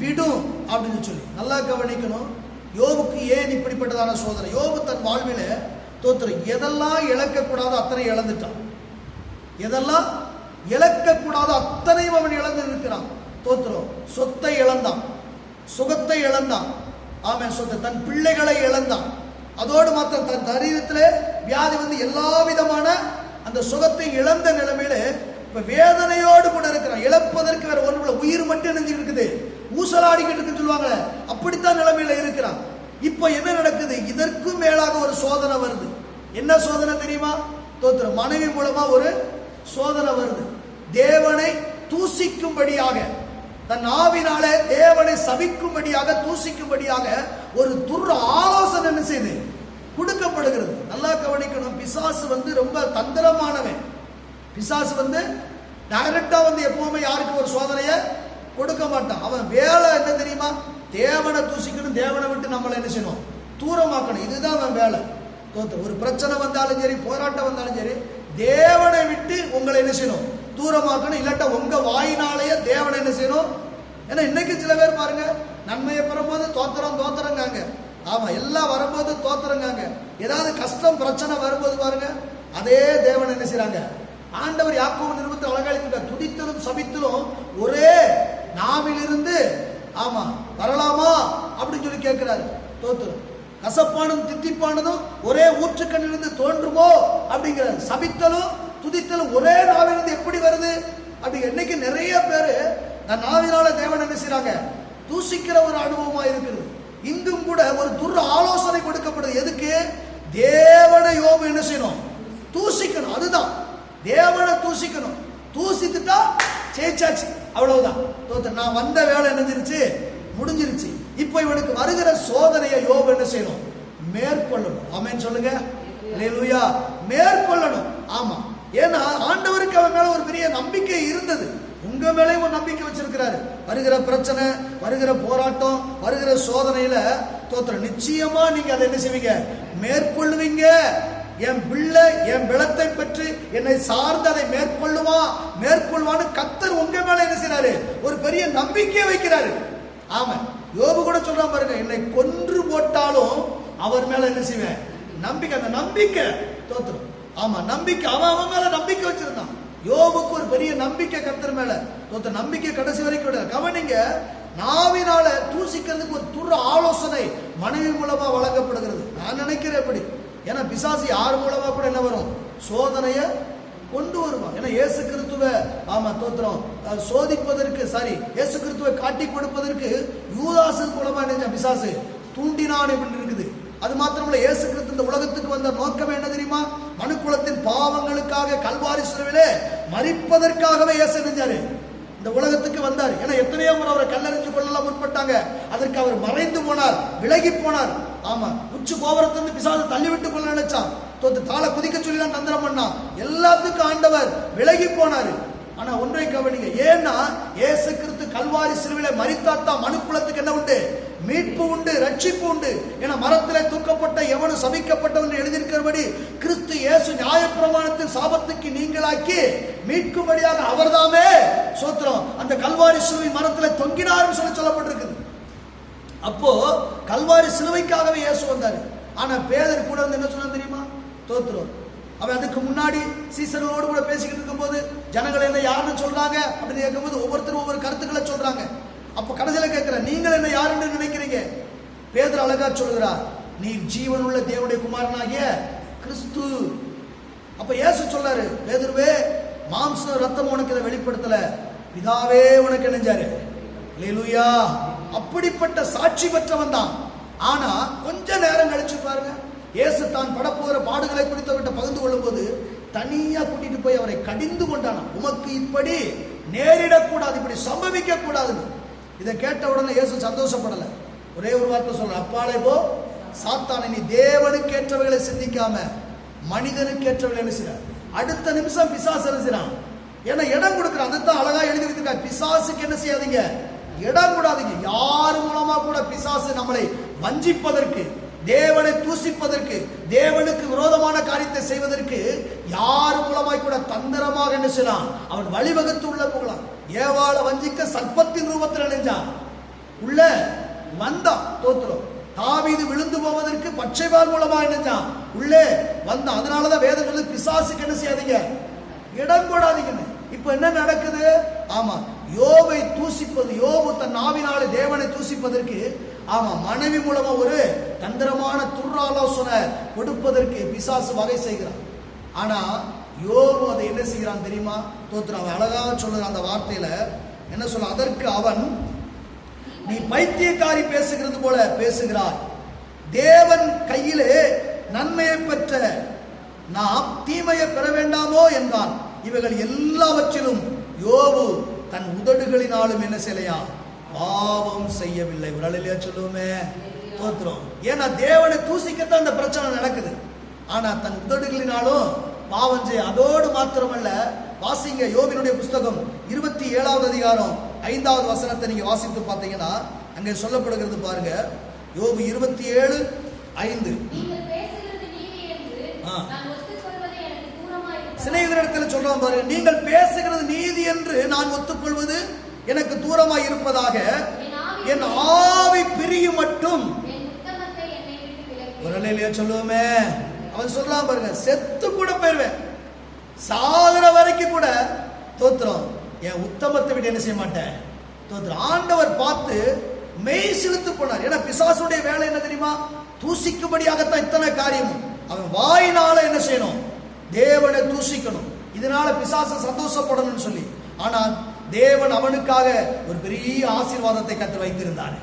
விடும் அப்படின்னு சொல்லி. நல்லா கவனிக்கணும். யோபுக்கு ஏன் இப்படிப்பட்டதான சோதனை? யோபு தன் வாழ்வில தோத்திரம் எதெல்லாம் இழக்கக்கூடாதோ அத்தனை இழந்துட்டான். எதெல்லாம் இழக்கக்கூடாதோ அத்தனையும் அவன் இழந்து இருக்கிறான். தோத்திரம் சொத்தை இழந்தான், சுகத்தை இழந்தான். ஆமென். சொத்தை, தன் பிள்ளைகளை இழந்தான். அதோடு மாத்திரம் தன் சரீரத்திலே வியாதி வந்து எல்லா விதமான அந்த சுகத்தை இழந்த நிலைமையில இப்ப வேதனையோடு கூட இருக்கிறான். இழப்பதற்கு வேற ஒன்று, உயிர் மட்டும் நெஞ்சு இருக்குது, ஊசலாடிக்கிட்டு இருக்குன்னு சொல்லுவாங்க. அப்படித்தான் நிலைமையில இருக்கிறான். இப்ப என்ன நடக்குது? இதற்கும் மேலாக ஒரு சோதனை வருது. என்ன சோதனை தெரியுமா? தோத்திரம் மனைவி மூலமா ஒரு சோதனை வருது. தேவனை தூசிக்கும்படியாக, தன் ஆவினாலே தேவனை சபிக்கும்படியாக, தூசிக்கும்படியாக ஒரு துர் ஆலோசனை என்ன செய்து கொடுக்கப்படுகிறது. நல்லா கவனிக்கணும். பிசாசு வந்து ரொம்ப தந்திரமானவன். பிசாசு வந்து டைரக்டா வந்து எப்பவுமே யாருக்கு ஒரு சோதனையை கொடுக்க மாட்டான். அவன் வேலை என்ன தெரியுமா? தேவனை தூசிக்கணும், தேவனை விட்டு நம்மளை என்ன செய்யணும்? தூரமாக்கணும். இதுதான் அவன் வேலை. ஒரு பிரச்சனை வந்தாலும் சரி, போராட்டம் வந்தாலும் சரி, தேவனை விட்டு உங்களை என்ன செய்யணும்? தூரமாக்கணும். இல்லாட்டா உங்க வாயினாலேயே தேவனை என்ன செய்யணும்? ஏன்னா இன்னைக்கு சில பேர் பாருங்க, நன்மையை பெறும்போது தோத்திரங்காங்க. ஆமா, எல்லாம் வரும்போது தோத்திரங்காங்க. ஏதாவது கஷ்டம் பிரச்சனை வரும்போது பாருங்க, அதே தேவனை என்ன செய்யறாங்க? ஆண்டவர் யாக்கோபு நிருபத்தை அழகாளிக்கிட்ட, துதித்தலும் சபித்தலும் ஒரே நாவிலிருந்து ஆமா வரலாமா அப்படின்னு சொல்லி கேட்கிறாரு. தோத்திரம் கசப்பானதும் தித்திப்பானதும் ஒரே ஊற்றுக்கண்ணிலிருந்து தோன்றுமோ அப்படிங்கிறார். சபித்தலும் துதித்தலும் ஒரே நாவிலிருந்து எப்படி வருது? அப்படி என்னைக்கு நிறைய பேரு நான் நாவினால தேவன் என்ன செய்றாங்க? தூசிக்கிற ஒரு அனுபவமா இருக்கிறது. இங்கும் கூட ஒரு துர் ஆலோசனை கொடுக்கப்படுது. எதுக்கு? தேவனை யோபு என்ன செய்யணும்? தூசிக்கணும். அதுதான் தேவனை தூசிக்கணும். தூசித்துட்டா ஜெயிச்சாச்சு, அவ்வளவுதான். தோத்த நான் வந்த வேலை என்னஞ்சிருச்சு, முடிஞ்சிருச்சு. இப்ப இவனுக்கு வருகிற சோதனையை யோபு என்ன செய்யணும்? மேற்கொள்ளணும். ஆமென் சொல்லுங்க. அல்லேலூயா. மேற்கொள்ளணும். ஆமா, ஏன்னா ஆண்டவருக்கு அவன் மேல ஒரு பெரிய நம்பிக்கை இருந்தது. உங்க மேலே ஒரு நம்பிக்கை வச்சிருக்கிறாரு. வருகிற பிரச்சனை, வருகிற போராட்டம், வருகிற சோதனையில தோத்திரம் நிச்சயமா நீங்க அதை என்ன செய்வீங்க? மேற்கொள்ளுவீங்க. என் பிள்ளை என் பலத்தை பெற்று என்னை சார்ந்து அதை மேற்கொள்வான்னு கர்த்தர் உங்க மேல என்ன செய்யறாரு? ஒரு பெரிய நம்பிக்கையை வைக்கிறாரு. ஆமா, யோபு கூட சொல்றான் பாருங்க, என்னை கொன்று போட்டாலும் அவர் மேல என்ன செய்வேன்? நம்பிக்கை. அந்த நம்பிக்கை தோத்திரம். ஆமா, நம்பிக்கை. அவன் மேல நம்பிக்கை வச்சிருந்தான். யோபுக்கு ஒரு பெரிய நம்பிக்கை கர்த்தர் மேல. தோத்த நம்பிக்கை கடைசி வரைக்கும். கவனிங்க, நாவினால தூசிக்கிறதுக்கு ஒரு துர் ஆலோசனை மனைவி மூலமா வழங்கப்படுகிறது. நான் நினைக்கிறேன் எப்படி, ஏன்னா பிசாசு யார் மூலமா கூட என்ன வரும்? சோதனைய கொண்டு வருவான். ஏன்னா இயேசு கிறிஸ்துவை ஆமா தோத்திரம் சோதிப்பதற்கு, சாரி, இயேசு கிறிஸ்துவை காட்டி கொடுப்பதற்கு யூதாசு மூலமா என்ன பிசாசு தூண்டினான் அப்படின்னு இருக்குது. அது மாத்திரமல்ல, இயேசு கிறிஸ்து இந்த உலகத்துக்கு வந்த நோக்கம் என்ன தெரியுமா? மனுக்குலத்தின் பாவங்களுக்காக கல்வாரி சிலுவையிலே மரிப்பதற்காகவே இயேசு செஞ்சாரு, இந்த உலகத்துக்கு வந்தார். ஏன்னா எத்தனையோ முறை அவரை கல்லறிஞ்சு கொள்ளலாம் முற்பட்டாங்க. அதற்கு அவர் மறைந்து போனார், விலகி போனார். ஆமா, உச்சி கோபுரத்திலிருந்து பிசாசு தள்ளிவிட்டு கொள்ள நினைச்சான். தாளை குதிக்க சொல்லி தான் தந்திரம் பண்ணான். எல்லாத்துக்கும் ஆண்டவர் விலகி போனாரு. ஆனா ஒன்றை கவனிங்க, ஏன்னா இயேசு கிறிஸ்து கல்வாரி சிலுவையிலே மரித்தாத்தா மனுக்குலத்துக்கு என்ன உண்டு? மீட்பு உண்டு, ரட்சிப்பு உண்டு. ஏன்னா மரத்திலே தூக்கப்பட்ட எவனும் சபிக்கப்பட்டவன் எழுதியிருக்கிறபடி கிறிஸ்து இயேசு நியாயப்பிரமாணத்தின் சாபத்துக்கு நீங்களாக்கி மீட்கும்படியாக அவர்தாமே சோத்திரம் அந்த கல்வாரி சிலுவை மரத்திலே தொங்கினார் சொல்லப்பட்டிருக்குது. அப்போ கல்வாரி சிலுவைக்காகவே இயேசு வந்தாரு. ஆனா பேதர் கூட வந்து என்ன சொன்னா தெரியுமா? தோத்திரம். அவன் அதுக்கு முன்னாடி சீசர்களோடு கூட பேசிக்கிட்டு இருக்கும்போது ஜனங்கள் என்ன யாருன்னு சொல்றாங்க அப்படின்னு கேட்கும்போது ஒவ்வொருத்தரும் ஒவ்வொரு கருத்துக்களை சொல்றாங்க. அப்ப கடைசியில கேட்கிற, நீங்கள் என்ன யாருன்னு நினைக்கிறீங்க? பேதுரு அழகா சொல்கிறார், நீ ஜீவனுள்ள தேவனுடைய குமாரனாகிய கிறிஸ்து. அப்ப இயேசு சொல்றாரு, பேதுருவே, மாம்சம் ரத்தம் உனக்கு இதை வெளிப்படுத்தல, பிதாவே உனக்கு நினைஞ்சாரு அல்லேலூயா. அப்படிப்பட்ட சாட்சி பெற்றவன் தான். ஆனா கொஞ்ச நேரம் கழிச்சு பாருங்க, இயேசு தான் படப்போகிற பாடுகளை குறித்து அவர்கிட்ட பகிர்ந்து கொள்ளும் போது தனியா கூட்டிட்டு போய் அவரை கடிந்து கொண்டானா. உமக்கு இப்படி நேரிடக்கூடாது, இப்படி சம்பவிக்க கூடாதுன்னு. இதை கேட்ட உடனே இயேசு சந்தோஷப்படல. ஒரே ஒரு வார்த்தை சொல்ற, அப்பாலே போ சாத்தானே, நீ தேவனுக்கு ஏற்றவைகளை சிந்திக்காம மனிதனுக்கு ஏற்றவைகளை என்ன செய்ற. அடுத்த நிமிஷம் பிசாசு எழுதுறான். ஏன்னா இடம் கொடுக்குறான். அதுதான் அழகா எழுதி வைத்திருக்காரு, பிசாசுக்கு என்ன செய்யாதீங்க, இடம் கூடாதீங்க. யார் மூலமா கூட பிசாசு நம்மளை வஞ்சிப்பதற்கு, தேவனை தூசிப்பதற்கு, தேவனுக்கு விரோதமான காரியத்தை செய்வதற்கு யார் மூலமாய் கூட தந்திரமாக என்ன செய்யலாம், அவன் வழிவகுத்து உள்ள போகலாம். ஏவாள வஞ்சிக்க சர்ப்பத்தின் ரூபத்தில் நினைஞ்சான், உள்ள வந்தான். தோத்திரம். தாவீது விழுந்து போவதற்கு பச்சைவால் மூலமா நினைஞ்சான், உள்ளே வந்தான். அதனாலதான் வேதம் சொல்லுது, பிசாசுக்கு என்ன செய்யாதீங்க, இடம் போடாதீங்கன்னு. இப்ப என்ன நடக்குது? ஆமா, யோபை தூசிப்பது, யோபு தன் நாவினாலே தேவனை தூசிப்பதற்கு, ஆமா, மனைவி மூலமா ஒரு தந்திரமான துர்ராலோசனை கொடுப்பதற்கு பிசாசு வகை செய்கிறான். ஆனா யோபு அதை என்ன செய்கிறான் தெரியுமா? தோத்திரம். அவன் அழகாக சொல்லுற அந்த வார்த்தையில என்ன சொல்ல, அதற்கு அவன், நீ பைத்தியக்காரி பேசுகிறது போல பேசுகிறாய், தேவன் கையிலே நன்மையை பெற்ற நாம் தீமையை பெற வேண்டாமோ என்றான். இவைகள் எல்லாவற்றிலும் யோபு தன் உதடுகளினாலும் என்ன செய்யலையா, பாவம் செய்யவில்லை. விரலிலே சொல்லுவோமே, தோத்திரம். ஏன்னா தேவனை தூசிக்கத்தான் அந்த பிரச்சனை நடக்குது. ஆனா தன் உதடுகளினாலும் பாவம் செய்ய. அதோடு மாத்திரமல்ல, வாசிங்க யோபினுடைய புஸ்தகம் 27வது அதிகாரம் 5வது வசனத்தை நீங்க வாசித்து பார்த்தீங்கன்னா அங்கே சொல்லப்படுகிறது பாருங்க. யோபு 27:5. சிநேகிதரிடத்தில் சொல்றான் பாருங்க, நீங்கள் பேசுகிறது நீதி என்று நான் ஒத்துக்கொள்வது எனக்கு தூரமாய் இருப்பதாக என் ஆவி பிரியும் மட்டும். ஒரு நிலையில சொல்லுவோமே, அவன் சொல்றான் பாருங்க, செத்து கூட போயிருவேன், சாகுற வரைக்கும் கூட தோத்திரம் என் உத்தமத்தை விட்டு என்ன செய்ய மாட்டேன். தோத்திரம். ஆண்டவர் பார்த்து மெய் சிலுத்து போனார். ஏன்னா பிசாசுடைய வேலை என்ன தெரியுமா? தூசிக்கும்படியாகத்தான் இத்தனை காரியமும். அவன் வாயினால என்ன செய்யணும், தேவனை தூசிக்கணும். இதனால பிசாசு சந்தோஷப்படணும்னு சொல்லி. ஆனால் தேவன் அவனுக்காக ஒரு பெரிய ஆசீர்வாதத்தை கற்று வைத்திருந்தார்.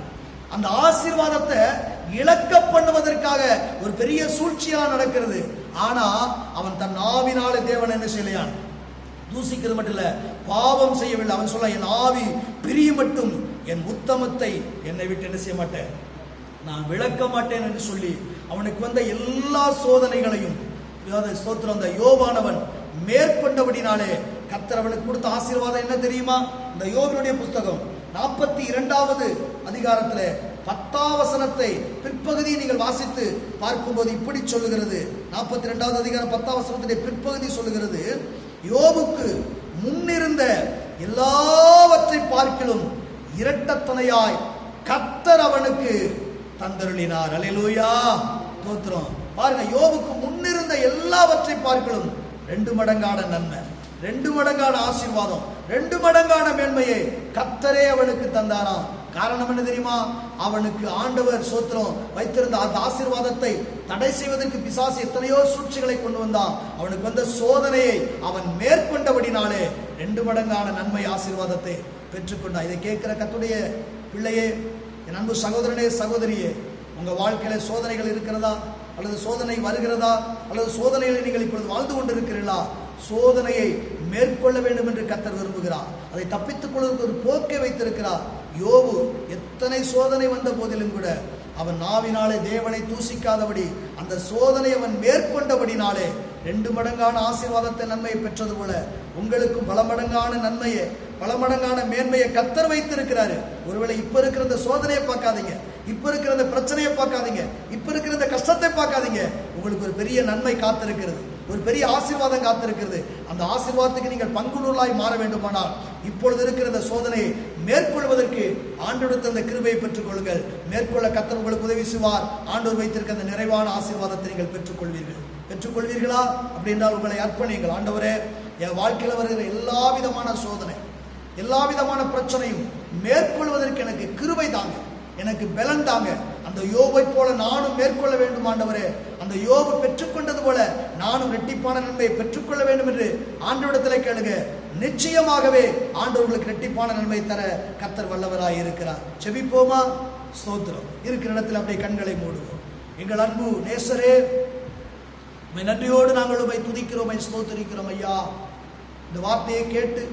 அந்த ஆசீர்வாதத்தை இழக்க பண்ணுவதற்காக ஒரு பெரிய சூழ்ச்சியா நடக்கிறது. ஆனா அவன் தன் ஆவினாலே தேவன் என்ன செய்யலையான், தூசிக்கிறது மட்டும் இல்ல, பாவம் செய்யவில்லை. அவன் சொல்ல, என் ஆவி பிரிய மட்டும் என் உத்தமத்தை என்னை விட்டு என்ன செய்ய மாட்டேன், நான் விளக்க மாட்டேன் என்று சொல்லி அவனுக்கு வந்த எல்லா சோதனைகளையும் ஸ்தோத்திரம் அந்த யோபானவன் மேற்கொண்டபடினாலே கர்த்தர் அவனுக்கு கொடுத்த ஆசீர்வாதம் என்ன தெரியுமா? இந்த யோபினுடைய புஸ்தகம் 42வது அதிகாரத்தில் 10ஆம் வசனத்தை பிற்பகுதியை நீங்கள் வாசித்து பார்க்கும்போது இப்படி சொல்லுகிறது. 42வது அதிகாரம் 10ஆம் வசனத்துடைய பிற்பகுதி சொல்லுகிறது, யோபுக்கு முன்னிருந்த எல்லாவற்றை பார்க்கிலும் இரட்டத்தனையாய் கர்த்தர் அவனுக்கு தந்தருளினார். அல்லேலூயா, தோத்திரம். பாருங்க, யோபுக்கு முன்னிருந்த எல்லாவற்றை பார்க்கிலும் 2 மடங்கான நன்மை, 2 மடங்கான ஆசீர்வாதம், 2 மடங்கான மேன்மையை கர்த்தரே அவனுக்கு தந்தாராம். காரணம் என்ன தெரியுமா? அவனுக்கு ஆண்டவர் சோத்திரம் வைத்திருந்த அந்த ஆசீர்வாதத்தை தடை செய்வதற்கு பிசாசு எத்தனையோ சூழ்ச்சிகளை கொண்டு வந்தான். அவனுக்கு வந்த சோதனையை அவன் மேற்கொண்டபடினாலே 2 மடங்கான நன்மை ஆசீர்வாதத்தை பெற்றுக்கொண்டான். இதை கேட்கிற கர்த்தருடைய பிள்ளையே, என் அன்பு சகோதரனே, சகோதரியே, உங்க வாழ்க்கையில சோதனைகள் இருக்கிறதா, அல்லது சோதனை வருகிறதா, அல்லது சோதனைகளை நீங்கள் இப்பொழுது வாழ்ந்து கொண்டிருக்கிறீர்களா? சோதனையை மேற்கொள்ள வேண்டும் என்று கர்த்தர் விரும்புகிறார். அதை தப்பித்துக் கொள்வதற்கு ஒரு போக்கை வைத்திருக்கிறார். யோபு எத்தனை சோதனை வந்த போதிலும் கூட அவன் நாவினாலே தேவனை தூசிக்காதபடி அந்த சோதனை அவன் மேற்கொண்டபடினாலே 2 மடங்கான ஆசீர்வாதத்தை நன்மையை பெற்றது போல உங்களுக்கும் பல மடங்கான நன்மையை, பல மடங்கான மேன்மையை கர்த்தர் வைத்திருக்கிறாரு. ஒருவேளை இப்ப இருக்கிற இந்த சோதனையை பார்க்காதீங்க, இப்ப இருக்கிற இந்த பிரச்சனையை பார்க்காதீங்க, இப்ப இருக்கிற இந்த கஷ்டத்தை பார்க்காதீங்க. உங்களுக்கு ஒரு பெரிய நன்மை காத்திருக்கிறது, ஒரு பெரிய ஆசீர்வாதம் காத்திருக்கிறது. அந்த ஆசீர்வாதத்துக்கு நீங்கள் பங்குள்ளவர்களாய் மாற வேண்டுமானால் இப்பொழுது இருக்கிற இந்த சோதனையை மேற்கொள்வதற்கு ஆண்டவரிடத்தில் அந்த கிருபையை பெற்றுக் கொள்ளுங்கள். மேற்கொள்ள கர்த்தர் உங்களுக்கு உதவி செய்வார். ஆண்டவர் வைத்திருக்க அந்த நிறைவான ஆசீர்வாதத்தை நீங்கள் பெற்றுக்கொள்வீர்களா? அப்படி என்றால் உங்களை அர்ப்பணியுங்கள். ஆண்டவரே, என் வாழ்க்கையில் வருகிற எல்லா விதமான சோதனை, எல்லா விதமான பிரச்சனையும் மேற்கொள்வதற்கு எனக்கு கிருபை தாங்க, எனக்கு பலன் தாங்க. அந்த அந்த யோபை போல நானும் மேற்கொள்ள வேண்டும் ஆண்டவரே. அந்த யோபு பெற்றுக்கொண்டது போல நானும் இரட்டிப்பான நன்மையை பெற்றுக்கொள்ள வேண்டும் என்று ஆண்டவரிடத்தில் கேளுங்க. நிச்சயமாகவே ஆண்டவர்களுக்கு இரட்டிப்பான நன்மை தர கர்த்தர் வல்லவராய் இருக்கிறார். செபிப்போமா? ஸ்தோத்திரம். இருக்கிற இடத்தில் அப்படியே கண்களை மூடுவோம். எங்கள் அன்பு நேசரே, நன்றியோடு நாங்கள் உம்மை துதிக்கிறோம், ஸ்தோத்திரிக்கிறோம் ஐயா. இந்த வார்த்தையை கேட்டு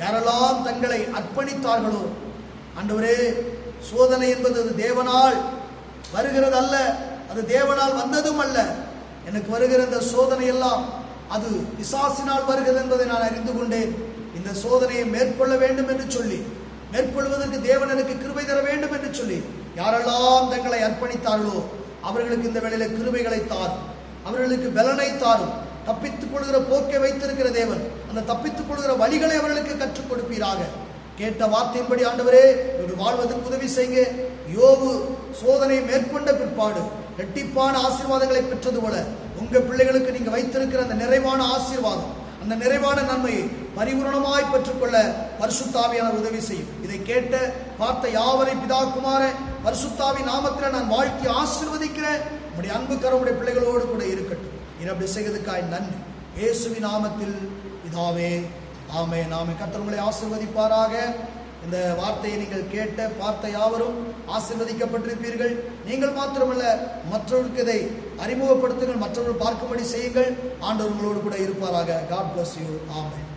யாரெல்லாம் தங்களை அர்ப்பணித்தார்களோ ஆண்டவரே, சோதனை என்பது அது தேவனால் வருகிறது அல்ல, அது தேவனால் வந்ததும் அல்ல. எனக்கு வருகிற இந்த சோதனை எல்லாம் அது பிசாசினால் வருகிறது என்பதை நான் அறிந்து கொண்டேன். இந்த சோதனையை மேற்கொள்ள வேண்டும் என்று சொல்லி, மேற்கொள்வதற்கு தேவன் எனக்கு கிருபை தர வேண்டும் என்று சொல்லி யாரெல்லாம் தங்களை அர்ப்பணித்தார்களோ அவர்களுக்கு இந்த வேளையில கிருபைகளை தாரும், அவர்களுக்கு பலனை தாரும். தப்பித்துக் கொள்கிற போக்கை வைத்திருக்கிற தேவன் அந்த தப்பித்துக் கொள்கிற வழிகளை அவர்களுக்கு கற்றுக் கொடுப்பீராக. கேட்ட வார்த்தையின்படி ஆண்டவரே இவர்கள் வாழ்வதற்கு உதவி செய்யுங்க. யோபு சோதனையை மேற்கொண்ட பிற்பாடு இரட்டிப்பான ஆசீர்வாதங்களை பெற்றது போல உங்க பிள்ளைகளுக்கு நீங்க வைத்திருக்கிற அந்த நிறைவான ஆசீர்வாதம், அந்த நிறைவான நன்மையை பரிபூரணமாய் பெற்றுக்கொள்ள பரிசுத்தாவியான உதவி செய்யும். இதை கேட்ட பார்த்த யாவரை பிதா குமார பரிசுத்தாவி நாமத்தில் நான் வாழ்த்தி ஆசீர்வதிக்கிறேன். உடைய அன்பு கரமுடைய பிள்ளைகளோடு கூட இருக்கட்டும். அப்படி செய்வதற்காய் நன்றி. இயேசுவின் நாமத்தில் பிதாவே, ஆமென். ஆமென். கர்த்தர் உங்களை ஆசீர்வதிப்பாராக. இந்த வார்த்தையை நீங்கள் கேட்ட பார்த்த யாவரும் ஆசீர்வதிக்கப்பட்டிருப்பீர்கள். நீங்கள் மாத்திரமல்ல, மற்றவர்களுக்கு இதை அறிமுகப்படுத்துங்கள், மற்றவர்கள் பார்க்கும்படி செய்யுங்கள். ஆண்டவர் உங்களோடு கூட இருப்பாராக. God bless you. ஆமென்.